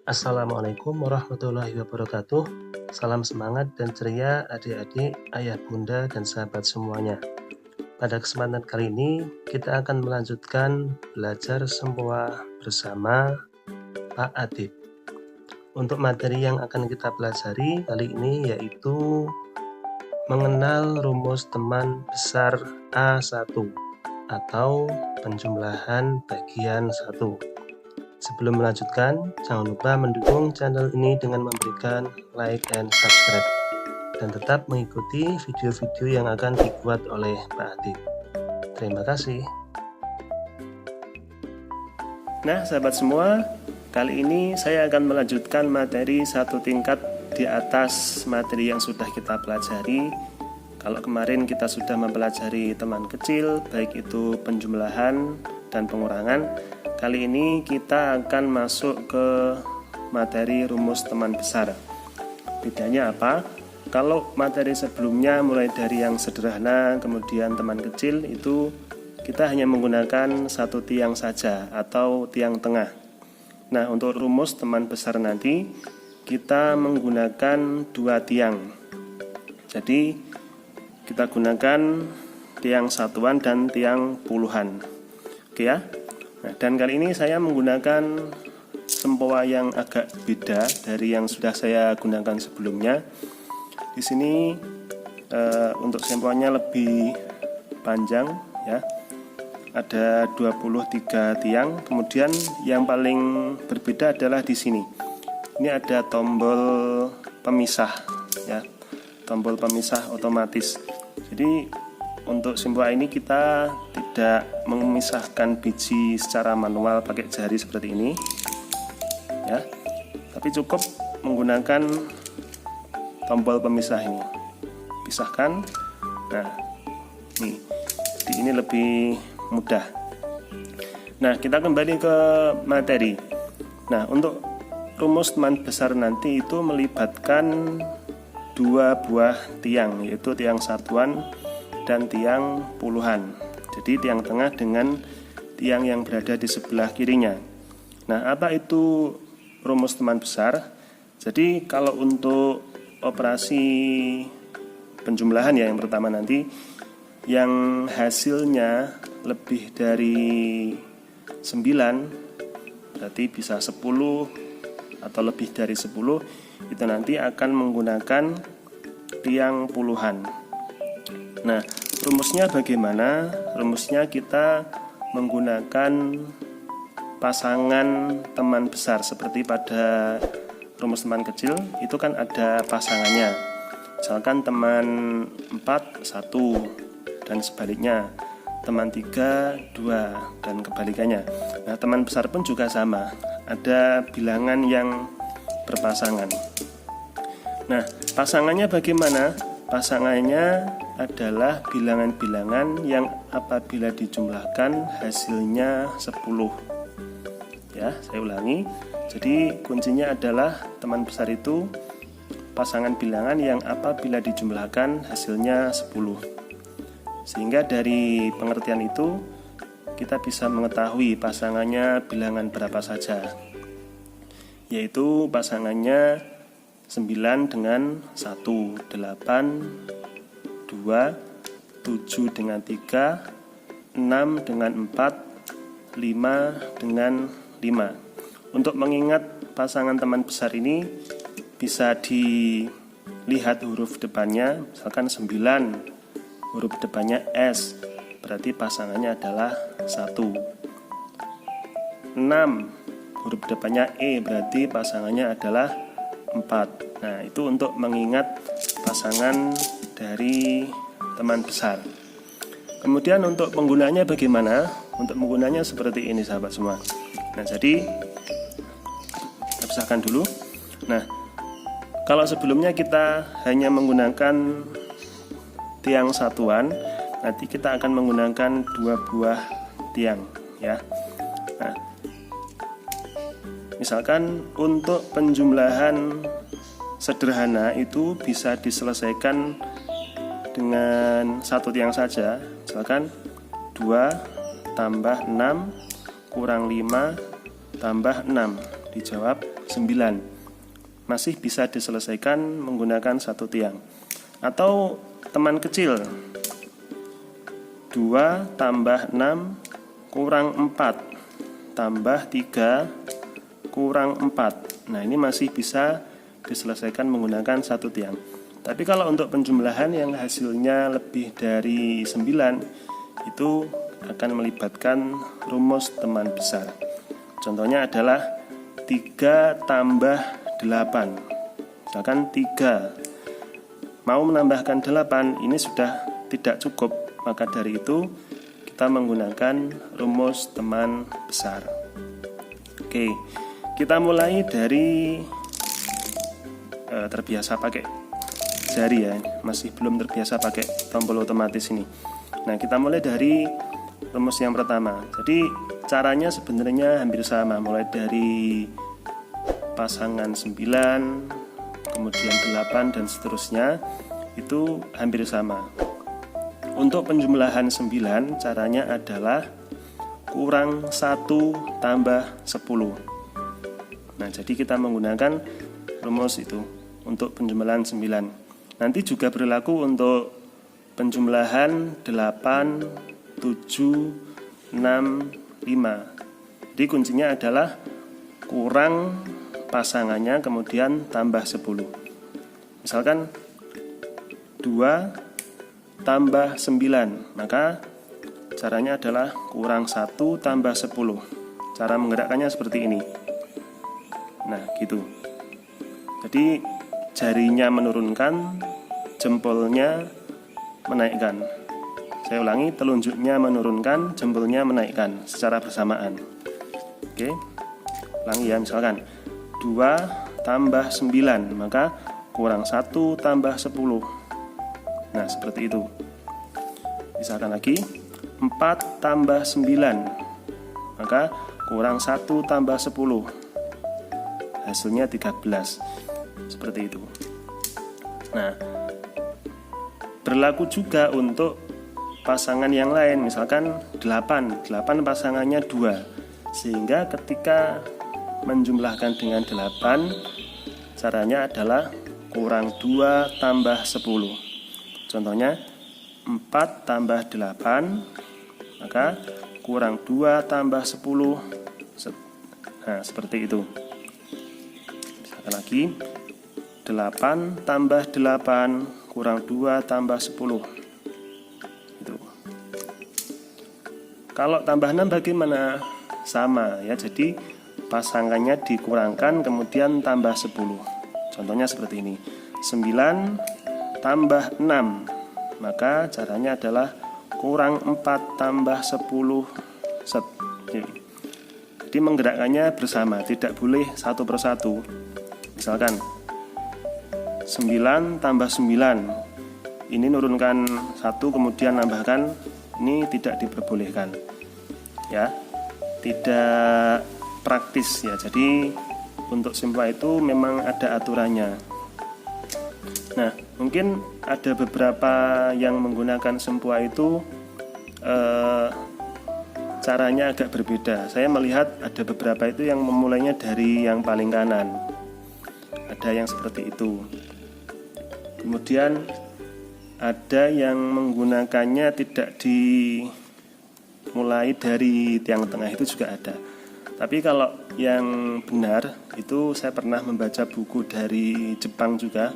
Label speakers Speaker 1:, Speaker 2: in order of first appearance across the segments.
Speaker 1: Assalamualaikum warahmatullahi wabarakatuh. Salam semangat dan ceria adik-adik, ayah bunda, dan sahabat semuanya. Pada kesempatan kali ini, kita akan melanjutkan belajar sempoa bersama Pak Adib. Untuk materi yang akan kita pelajari kali ini yaitu mengenal rumus teman besar A1 atau penjumlahan bagian 1. Sebelum melanjutkan, jangan lupa mendukung channel ini dengan memberikan like dan subscribe, dan tetap mengikuti video-video yang akan dibuat oleh Pak Adib. Terima kasih.
Speaker 2: Nah, sahabat semua, kali ini saya akan melanjutkan materi satu tingkat di atas materi yang sudah kita pelajari. Kalau kemarin kita sudah mempelajari teman kecil, baik itu penjumlahan dan pengurangan, kali ini kita akan masuk ke materi rumus teman besar. Bedanya apa? Kalau materi sebelumnya mulai dari yang sederhana, kemudian teman kecil, itu kita hanya menggunakan satu tiang saja atau tiang tengah. Nah, untuk rumus teman besar nanti kita menggunakan dua tiang. Jadi kita gunakan tiang satuan dan tiang puluhan. Oke ya. Nah, dan kali ini saya menggunakan sempoa yang agak beda dari yang sudah saya gunakan sebelumnya. Di sini untuk sempoanya lebih panjang ya. Ada 23 tiang. Kemudian yang paling berbeda adalah di sini. Ini ada tombol pemisah ya. Tombol pemisah otomatis. Jadi untuk sempoa ini kita tidak memisahkan biji secara manual pakai jari seperti ini ya. Tapi cukup menggunakan tombol pemisah ini. Pisahkan. Nah, ini lebih mudah. Nah, kita kembali ke materi. Nah, untuk rumus teman besar nanti itu melibatkan dua buah tiang, yaitu tiang satuan dan tiang puluhan. Jadi tiang tengah dengan tiang yang berada di sebelah kirinya. Nah, apa itu rumus teman besar? Jadi kalau untuk operasi penjumlahan ya, yang pertama nanti, yang hasilnya lebih dari 9, berarti bisa 10 atau lebih dari 10, itu nanti akan menggunakan tiang puluhan. Nah, rumusnya bagaimana? Rumusnya kita menggunakan pasangan teman besar. Seperti pada rumus teman kecil, itu kan ada pasangannya. Misalkan teman 4, 1, dan sebaliknya. Teman 3, 2, dan kebalikannya. Nah, teman besar pun juga sama. Ada bilangan yang berpasangan. Nah, pasangannya bagaimana? Pasangannya adalah bilangan-bilangan yang apabila dijumlahkan hasilnya 10. Ya, saya ulangi. Jadi kuncinya adalah teman besar itu pasangan bilangan yang apabila dijumlahkan hasilnya 10. Sehingga dari pengertian itu kita bisa mengetahui pasangannya bilangan berapa saja. Yaitu pasangannya 9 dengan 1, 8, 2, 7 dengan 3, 6 dengan 4, 5 dengan 5. Untuk mengingat pasangan teman besar ini bisa dilihat huruf depannya. Misalkan 9, huruf depannya S, berarti pasangannya adalah 1. 6, huruf depannya E, berarti pasangannya adalah 4. Nah, itu untuk mengingat pasangan dari teman besar. Kemudian untuk penggunaannya bagaimana? Untuk menggunanya seperti ini sahabat semua. Nah, jadi kita pisahkan dulu. Nah, kalau sebelumnya kita hanya menggunakan tiang satuan, nanti kita akan menggunakan dua buah tiang ya. Nah, misalkan untuk penjumlahan sederhana itu bisa diselesaikan dengan satu tiang saja. Misalkan 2 tambah 6 kurang 5 tambah 6, dijawab 9. Masih bisa diselesaikan menggunakan satu tiang. Atau teman kecil, 2 tambah 6 kurang 4 tambah 3 kurang 4. Nah, ini masih bisa diselesaikan menggunakan satu tiang. Tapi kalau untuk penjumlahan yang hasilnya lebih dari 9, itu akan melibatkan rumus teman besar. Contohnya adalah 3 tambah 8. Misalkan 3 mau menambahkan 8, ini sudah tidak cukup. Maka dari itu kita menggunakan rumus teman besar. Oke, kita mulai dari terbiasa pakai jari ya, masih belum terbiasa pakai tombol otomatis ini. Nah, kita mulai dari rumus yang pertama. Jadi caranya sebenarnya hampir sama, mulai dari pasangan 9, kemudian 8 dan seterusnya, itu hampir sama. Untuk penjumlahan 9, caranya adalah kurang 1 tambah 10. Nah, jadi kita menggunakan rumus itu untuk penjumlahan 9. Nanti juga berlaku untuk penjumlahan 8, 7, 6, 5. Jadi kuncinya adalah kurang pasangannya kemudian tambah 10. Misalkan 2 tambah 9, maka caranya adalah kurang 1 tambah 10. Cara menggerakkannya seperti ini. Nah, gitu. Jadi jarinya menurunkan, jempolnya menaikkan. Saya ulangi, telunjuknya menurunkan, jempolnya menaikkan secara bersamaan. Oke, ulangi ya, misalkan 2 tambah 9, maka kurang 1 tambah 10. Nah, seperti itu. Misalkan lagi 4 tambah 9, maka kurang 1 tambah 10, hasilnya 13. Seperti itu. Nah, berlaku juga untuk pasangan yang lain. Misalkan 8 pasangannya 2, sehingga ketika menjumlahkan dengan 8, caranya adalah kurang 2 tambah 10. Contohnya 4 tambah 8, maka kurang 2 tambah 10. Nah, seperti itu. Misalkan lagi 8 tambah 8 kurang 2 tambah 10. Itu. Kalau tambah 6 bagaimana? Sama ya, jadi pasangannya dikurangkan kemudian tambah 10. Contohnya seperti ini. 9 tambah 6, maka caranya adalah kurang 4 tambah 10. Jadi menggerakkannya bersama, tidak boleh satu persatu. Misalkan 9 tambah 9, ini nurunkan 1 kemudian nambahkan, ini tidak diperbolehkan ya, tidak praktis ya. Jadi untuk simpel itu memang ada aturannya. Nah, mungkin ada beberapa yang menggunakan sempua itu caranya agak berbeda. Saya melihat ada beberapa itu yang memulainya dari yang paling kanan. Ada yang seperti itu. Kemudian ada yang menggunakannya tidak dimulai dari tiang tengah, itu juga ada. Tapi kalau yang benar itu saya pernah membaca buku dari Jepang juga.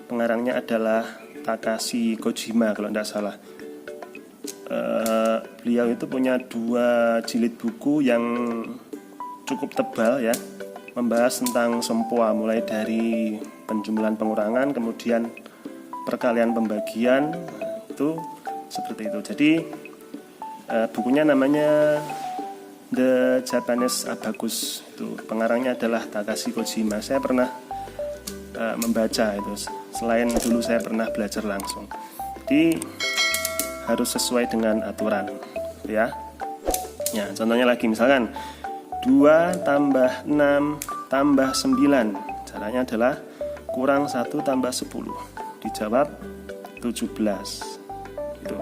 Speaker 2: Pengarangnya adalah Takashi Kojima kalau tidak salah. Beliau itu punya 2 jilid buku yang cukup tebal ya, membahas tentang sempua mulai dari penjumlahan pengurangan, kemudian perkalian pembagian, itu seperti itu. Jadi bukunya namanya The Japanese Abacus. Itu pengarangnya adalah Takashi Kojima. Saya pernah membaca itu. Selain dulu saya pernah belajar langsung. Jadi harus sesuai dengan aturan ya. Ya, contohnya lagi misalkan 2 tambah 6 tambah 9, caranya adalah kurang 1 tambah 10, dijawab 17. Gitu.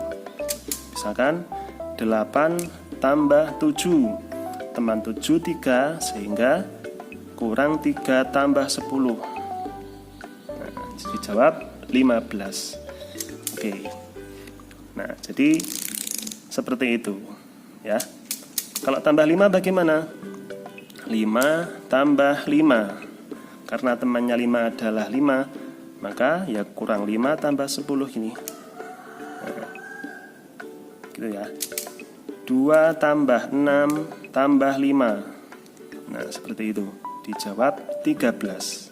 Speaker 2: Misalkan 8 tambah 7, teman 73 sehingga kurang 3 tambah 10. Nah, dijawab 15. Oke. Nah, jadi seperti itu ya. Kalau tambah 5 bagaimana? 5 tambah 5. Karena temannya 5 adalah 5, maka ya kurang 5 tambah 10 gini. Nah, gitu ya. 2 tambah 6 tambah 5. Nah, seperti itu. Dijawab 13.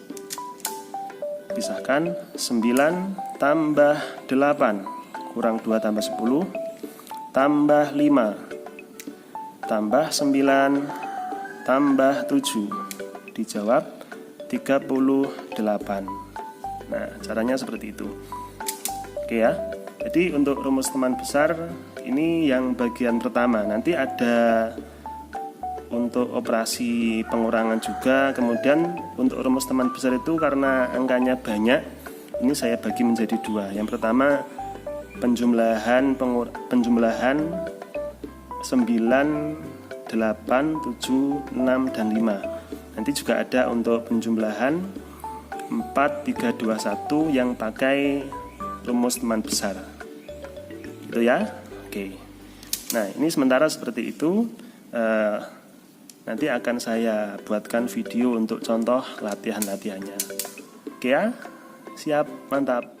Speaker 2: Pisahkan 9 tambah 8 kurang 2 tambah 10 tambah 5 tambah 9 tambah 7. Dijawab 38. Nah, caranya seperti itu. Oke ya. Jadi untuk rumus teman besar ini yang bagian pertama. Nanti ada untuk operasi pengurangan juga. Kemudian untuk rumus teman besar itu karena angkanya banyak, ini saya bagi menjadi 2. Yang pertama penjumlahan 9, 8, 7, 6, dan 5. Nanti juga ada untuk penjumlahan 4, 3, 2, 1 yang pakai rumus teman besar. Gitu ya. Oke. Nah, ini sementara seperti itu. Nanti akan saya buatkan video untuk contoh latihan-latihannya. Oke ya, siap, mantap.